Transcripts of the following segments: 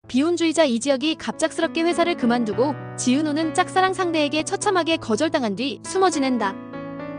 비혼주의자 이지혁이 갑작스럽게 회사를 그만두고 지은호는 짝사랑 상대에게 처참하게 거절당한 뒤 숨어 지낸다.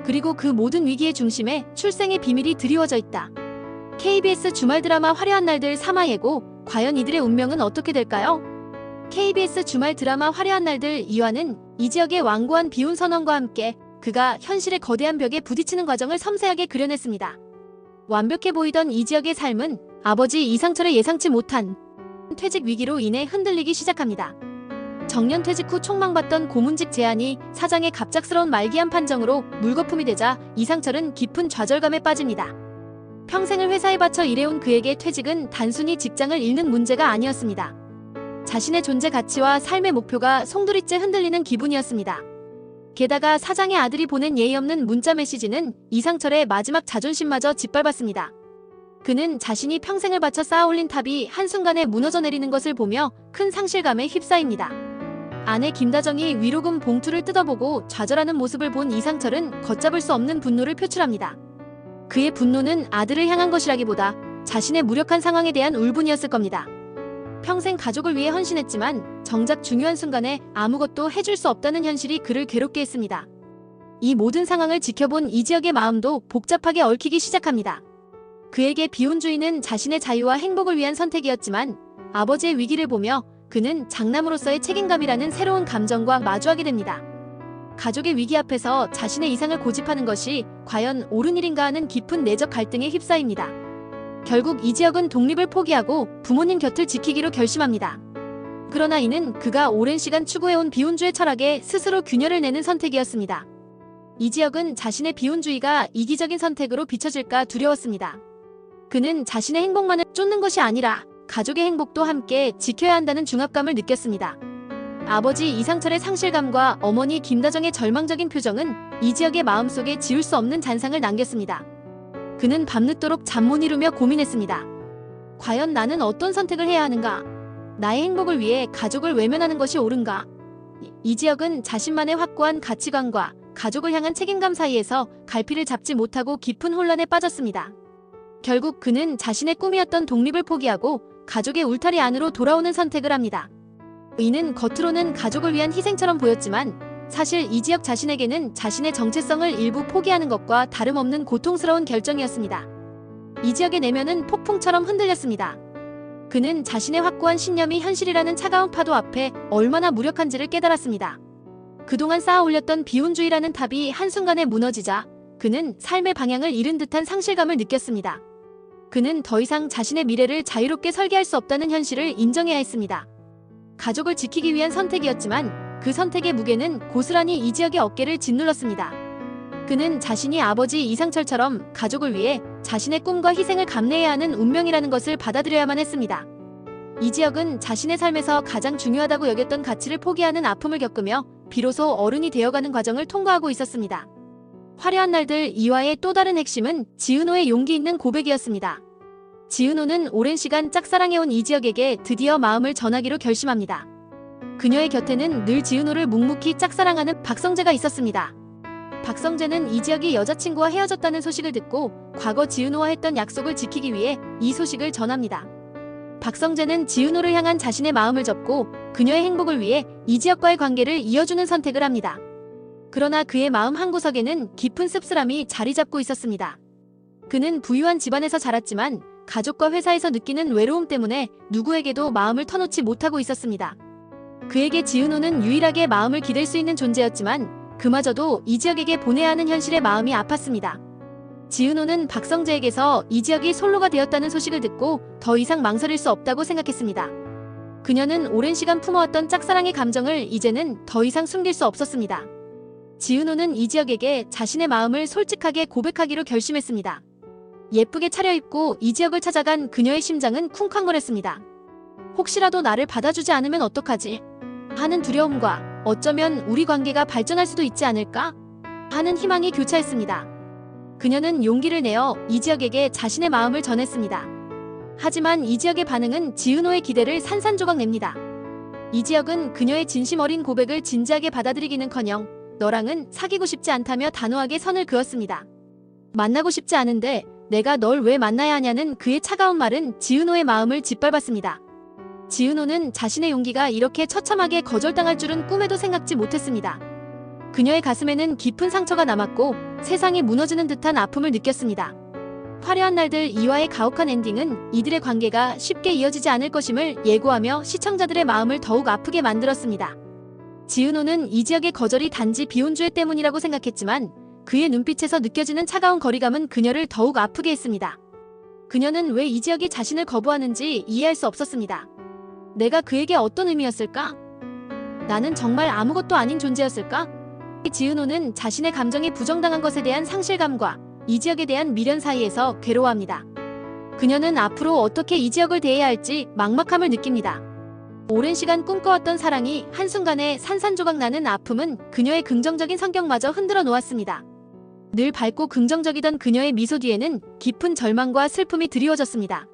그리고 그 모든 위기의 중심에 출생의 비밀이 드리워져 있다. KBS 주말 드라마 화려한 날들 3화 예고, 과연 이들의 운명은 어떻게 될까요? KBS 주말 드라마 화려한 날들 2화는 이지혁의 완고한 비혼 선언과 함께 그가 현실의 거대한 벽에 부딪히는 과정을 섬세하게 그려냈습니다. 완벽해 보이던 이지혁의 삶은 아버지 이상철의 예상치 못한 퇴직 위기로 인해 흔들리기 시작합니다. 정년 퇴직 후 촉망받던 고문직 제안이 사장의 갑작스러운 말기암 판정으로 물거품이 되자 이상철은 깊은 좌절감에 빠집니다. 평생을 회사에 바쳐 일해온 그에게 퇴직은 단순히 직장을 잃는 문제가 아니었습니다. 자신의 존재 가치와 삶의 목표가 송두리째 흔들리는 기분이었습니다. 게다가 사장의 아들이 보낸 예의 없는 문자 메시지는 이상철의 마지막 자존심마저 짓밟았습니다. 그는 자신이 평생을 바쳐 쌓아올린 탑이 한순간에 무너져 내리는 것을 보며 큰 상실감에 휩싸입니다. 아내 김다정이 위로금 봉투를 뜯어보고 좌절하는 모습을 본 이상철은 걷잡을 수 없는 분노를 표출합니다. 그의 분노는 아들을 향한 것이라기보다 자신의 무력한 상황에 대한 울분이었을 겁니다. 평생 가족을 위해 헌신했지만 정작 중요한 순간에 아무것도 해줄 수 없다는 현실이 그를 괴롭게 했습니다. 이 모든 상황을 지켜본 이지혁의 마음도 복잡하게 얽히기 시작합니다. 그에게 비혼주의는 자신의 자유와 행복을 위한 선택이었지만 아버지의 위기를 보며 그는 장남으로서의 책임감이라는 새로운 감정과 마주하게 됩니다. 가족의 위기 앞에서 자신의 이상을 고집하는 것이 과연 옳은 일인가 하는 깊은 내적 갈등에 휩싸입니다. 결국 이지혁은 독립을 포기하고 부모님 곁을 지키기로 결심합니다. 그러나 이는 그가 오랜 시간 추구해온 비혼주의 철학에 스스로 균열을 내는 선택이었습니다. 이지혁은 자신의 비혼주의가 이기적인 선택으로 비춰질까 두려웠습니다. 그는 자신의 행복만을 쫓는 것이 아니라 가족의 행복도 함께 지켜야 한다는 중압감을 느꼈습니다. 아버지 이상철의 상실감과 어머니 김다정의 절망적인 표정은 이지혁의 마음속에 지울 수 없는 잔상을 남겼습니다. 그는 밤늦도록 잠 못 이루며 고민했습니다. 과연 나는 어떤 선택을 해야 하는가? 나의 행복을 위해 가족을 외면하는 것이 옳은가? 이지혁은 자신만의 확고한 가치관과 가족을 향한 책임감 사이에서 갈피를 잡지 못하고 깊은 혼란에 빠졌습니다. 결국 그는 자신의 꿈이었던 독립을 포기하고 가족의 울타리 안으로 돌아오는 선택을 합니다. 이는 겉으로는 가족을 위한 희생처럼 보였지만 사실 이지혁 자신에게는 자신의 정체성을 일부 포기하는 것과 다름없는 고통스러운 결정이었습니다. 이지혁의 내면은 폭풍처럼 흔들렸습니다. 그는 자신의 확고한 신념이 현실이라는 차가운 파도 앞에 얼마나 무력한지를 깨달았습니다. 그동안 쌓아올렸던 비혼주의라는 탑이 한순간에 무너지자 그는 삶의 방향을 잃은 듯한 상실감을 느꼈습니다. 그는 더 이상 자신의 미래를 자유롭게 설계할 수 없다는 현실을 인정해야 했습니다. 가족을 지키기 위한 선택이었지만 그 선택의 무게는 고스란히 이지혁의 어깨를 짓눌렀습니다. 그는 자신이 아버지 이상철처럼 가족을 위해 자신의 꿈과 희생을 감내해야 하는 운명이라는 것을 받아들여야만 했습니다. 이지혁은 자신의 삶에서 가장 중요하다고 여겼던 가치를 포기하는 아픔을 겪으며 비로소 어른이 되어가는 과정을 통과하고 있었습니다. 화려한 날들 2화의 또 다른 핵심은 지은호의 용기 있는 고백이었습니다. 지은호는 오랜 시간 짝사랑해온 이지혁에게 드디어 마음을 전하기로 결심합니다. 그녀의 곁에는 늘 지은호를 묵묵히 짝사랑하는 박성재가 있었습니다. 박성재는 이지혁이 여자친구와 헤어졌다는 소식을 듣고 과거 지은호와 했던 약속을 지키기 위해 이 소식을 전합니다. 박성재는 지은호를 향한 자신의 마음을 접고 그녀의 행복을 위해 이지혁과의 관계를 이어주는 선택을 합니다. 그러나 그의 마음 한구석에는 깊은 씁쓸함이 자리 잡고 있었습니다. 그는 부유한 집안에서 자랐지만 가족과 회사에서 느끼는 외로움 때문에 누구에게도 마음을 터놓지 못하고 있었습니다. 그에게 지은호는 유일하게 마음을 기댈 수 있는 존재였지만 그마저도 이지혁에게 보내야 하는 현실에 마음이 아팠습니다. 지은호는 박성재에게서 이지혁이 솔로가 되었다는 소식을 듣고 더 이상 망설일 수 없다고 생각했습니다. 그녀는 오랜 시간 품어왔던 짝사랑의 감정을 이제는 더 이상 숨길 수 없었습니다. 지은호는 이지혁에게 자신의 마음을 솔직하게 고백하기로 결심했습니다. 예쁘게 차려입고 이지혁을 찾아간 그녀의 심장은 쿵쾅거렸습니다. 혹시라도 나를 받아주지 않으면 어떡하지? 하는 두려움과 어쩌면 우리 관계가 발전할 수도 있지 않을까? 하는 희망이 교차했습니다. 그녀는 용기를 내어 이지혁에게 자신의 마음을 전했습니다. 하지만 이지혁의 반응은 지은호의 기대를 산산조각 냅니다. 이지혁은 그녀의 진심 어린 고백을 진지하게 받아들이기는커녕 너랑은 사귀고 싶지 않다며 단호하게 선을 그었습니다. 만나고 싶지 않은데 내가 널 왜 만나야 하냐는 그의 차가운 말은 지은호의 마음을 짓밟았습니다. 지은호는 자신의 용기가 이렇게 처참하게 거절당할 줄은 꿈에도 생각지 못했습니다. 그녀의 가슴에는 깊은 상처가 남았고 세상이 무너지는 듯한 아픔을 느꼈습니다. 화려한 날들 2화의 가혹한 엔딩은 이들의 관계가 쉽게 이어지지 않을 것임을 예고하며 시청자들의 마음을 더욱 아프게 만들었습니다. 지은호는 이지혁의 거절이 단지 비혼주의 때문이라고 생각했지만 그의 눈빛에서 느껴지는 차가운 거리감은 그녀를 더욱 아프게 했습니다. 그녀는 왜 이지혁이 자신을 거부하는지 이해할 수 없었습니다. 내가 그에게 어떤 의미였을까? 나는 정말 아무것도 아닌 존재였을까? 지은호는 자신의 감정이 부정당한 것에 대한 상실감과 이지혁에 대한 미련 사이에서 괴로워합니다. 그녀는 앞으로 어떻게 이지혁을 대해야 할지 막막함을 느낍니다. 오랜 시간 꿈꿔왔던 사랑이 한순간에 산산조각 나는 아픔은 그녀의 긍정적인 성격마저 흔들어 놓았습니다. 늘 밝고 긍정적이던 그녀의 미소 뒤에는 깊은 절망과 슬픔이 드리워졌습니다.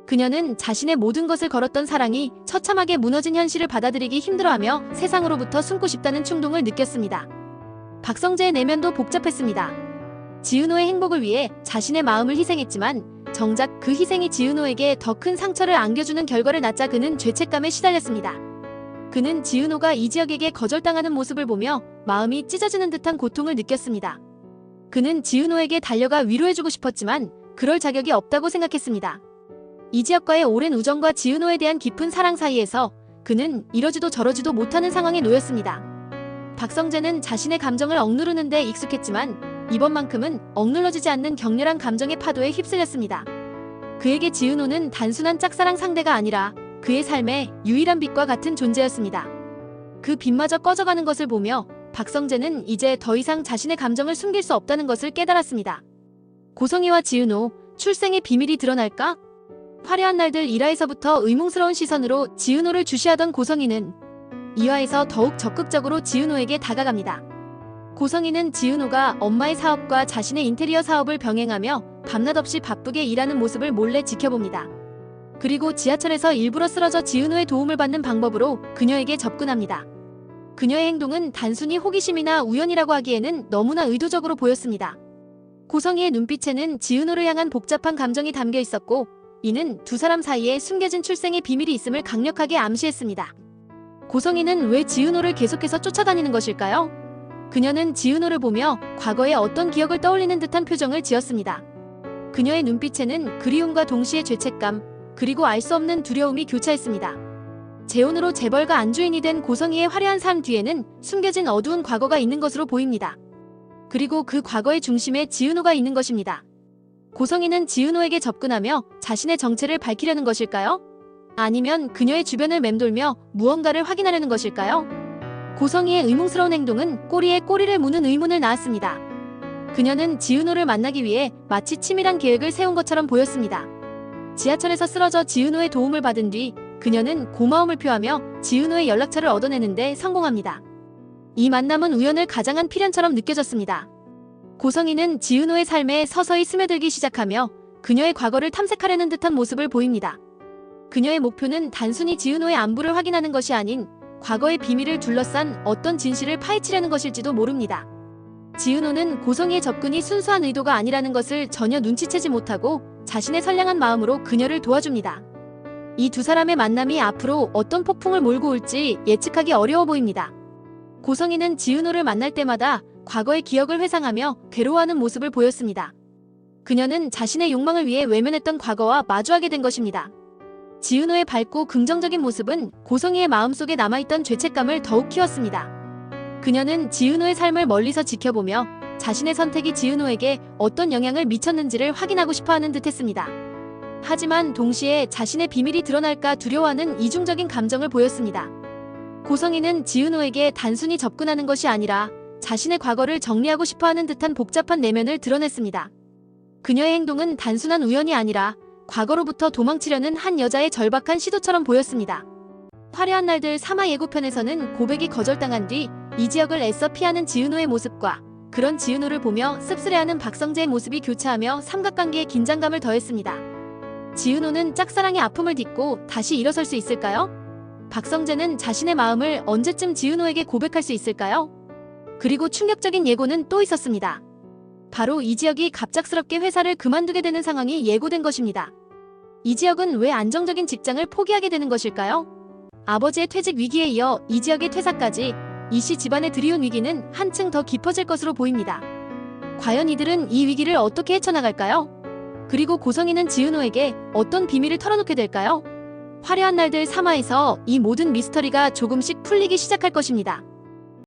그녀는 자신의 모든 것을 걸었던 사랑이 처참하게 무너진 현실을 받아들이기 힘들어하며 세상으로부터 숨고 싶다는 충동을 느꼈습니다. 박성재의 내면도 복잡했습니다. 지은호의 행복을 위해 자신의 마음을 희생했지만 정작 그 희생이 지은호에게 더 큰 상처를 안겨주는 결과를 낳자 그는 죄책감에 시달렸습니다. 그는 지은호가 이지혁에게 거절당하는 모습을 보며 마음이 찢어지는 듯한 고통을 느꼈습니다. 그는 지은호에게 달려가 위로해주고 싶었지만 그럴 자격이 없다고 생각했습니다. 이지혁과의 오랜 우정과 지은호에 대한 깊은 사랑 사이에서 그는 이러지도 저러지도 못하는 상황에 놓였습니다. 박성재는 자신의 감정을 억누르는 데 익숙했지만 이번만큼은 억눌러지지 않는 격렬한 감정의 파도에 휩쓸렸습니다. 그에게 지은호는 단순한 짝사랑 상대가 아니라 그의 삶의 유일한 빛과 같은 존재였습니다. 그 빛마저 꺼져가는 것을 보며 박성재는 이제 더 이상 자신의 감정을 숨길 수 없다는 것을 깨달았습니다. 고성희와 지은호, 출생의 비밀이 드러날까? 화려한 날들 1화에서부터 의문스러운 시선으로 지은호를 주시하던 고성희는 2화에서 더욱 적극적으로 지은호에게 다가갑니다. 고성희는 지은호가 엄마의 사업과 자신의 인테리어 사업을 병행하며 밤낮 없이 바쁘게 일하는 모습을 몰래 지켜봅니다. 그리고 지하철에서 일부러 쓰러져 지은호의 도움을 받는 방법으로 그녀에게 접근합니다. 그녀의 행동은 단순히 호기심이나 우연이라고 하기에는 너무나 의도적으로 보였습니다. 고성희의 눈빛에는 지은호를 향한 복잡한 감정이 담겨 있었고 이는 두 사람 사이에 숨겨진 출생의 비밀이 있음을 강력하게 암시했습니다. 고성희는 왜 지은호를 계속해서 쫓아다니는 것일까요? 그녀는 지은호를 보며 과거의 어떤 기억을 떠올리는 듯한 표정을 지었습니다. 그녀의 눈빛에는 그리움과 동시에 죄책감, 그리고 알 수 없는 두려움이 교차했습니다. 재혼으로 재벌가 안주인이 된 고성희의 화려한 삶 뒤에는 숨겨진 어두운 과거가 있는 것으로 보입니다. 그리고 그 과거의 중심에 지은호가 있는 것입니다. 고성희는 지은호에게 접근하며 자신의 정체를 밝히려는 것일까요? 아니면 그녀의 주변을 맴돌며 무언가를 확인하려는 것일까요? 고성희의 의문스러운 행동은 꼬리에 꼬리를 무는 의문을 낳았습니다. 그녀는 지은호를 만나기 위해 마치 치밀한 계획을 세운 것처럼 보였습니다. 지하철에서 쓰러져 지은호의 도움을 받은 뒤 그녀는 고마움을 표하며 지은호의 연락처를 얻어내는데 성공합니다. 이 만남은 우연을 가장한 필연처럼 느껴졌습니다. 고성희는 지은호의 삶에 서서히 스며들기 시작하며 그녀의 과거를 탐색하려는 듯한 모습을 보입니다. 그녀의 목표는 단순히 지은호의 안부를 확인하는 것이 아닌 과거의 비밀을 둘러싼 어떤 진실을 파헤치려는 것일지도 모릅니다. 지은호는 고성희의 접근이 순수한 의도가 아니라는 것을 전혀 눈치채지 못하고 자신의 선량한 마음으로 그녀를 도와줍니다. 이 두 사람의 만남이 앞으로 어떤 폭풍을 몰고 올지 예측하기 어려워 보입니다. 고성희는 지은호를 만날 때마다 과거의 기억을 회상하며 괴로워하는 모습을 보였습니다. 그녀는 자신의 욕망을 위해 외면했던 과거와 마주하게 된 것입니다. 지은호의 밝고 긍정적인 모습은 고성희의 마음속에 남아있던 죄책감을 더욱 키웠습니다. 그녀는 지은호의 삶을 멀리서 지켜보며 자신의 선택이 지은호에게 어떤 영향을 미쳤는지를 확인하고 싶어하는 듯했습니다. 하지만 동시에 자신의 비밀이 드러날까 두려워하는 이중적인 감정을 보였습니다. 고성희는 지은호에게 단순히 접근하는 것이 아니라 자신의 과거를 정리하고 싶어하는 듯한 복잡한 내면을 드러냈습니다. 그녀의 행동은 단순한 우연이 아니라 과거로부터 도망치려는 한 여자의 절박한 시도처럼 보였습니다. 화려한 날들 3화 예고편에서는 고백이 거절당한 뒤 이지혁을 애써 피하는 지은호의 모습과 그런 지은호를 보며 씁쓸해하는 박성재의 모습이 교차하며 삼각관계에 긴장감을 더했습니다. 지은호는 짝사랑의 아픔을 딛고 다시 일어설 수 있을까요? 박성재는 자신의 마음을 언제쯤 지은호에게 고백할 수 있을까요? 그리고 충격적인 예고는 또 있었습니다. 바로 이지혁이 갑작스럽게 회사를 그만두게 되는 상황이 예고된 것입니다. 이지혁은 왜 안정적인 직장을 포기하게 되는 것일까요? 아버지의 퇴직 위기에 이어 이지혁의 퇴사까지 이씨 집안에 들이온 위기는 한층 더 깊어질 것으로 보입니다. 과연 이들은 이 위기를 어떻게 헤쳐나갈까요? 그리고 고성이는 지은호에게 어떤 비밀을 털어놓게 될까요? 화려한 날들 3화에서 이 모든 미스터리가 조금씩 풀리기 시작할 것입니다.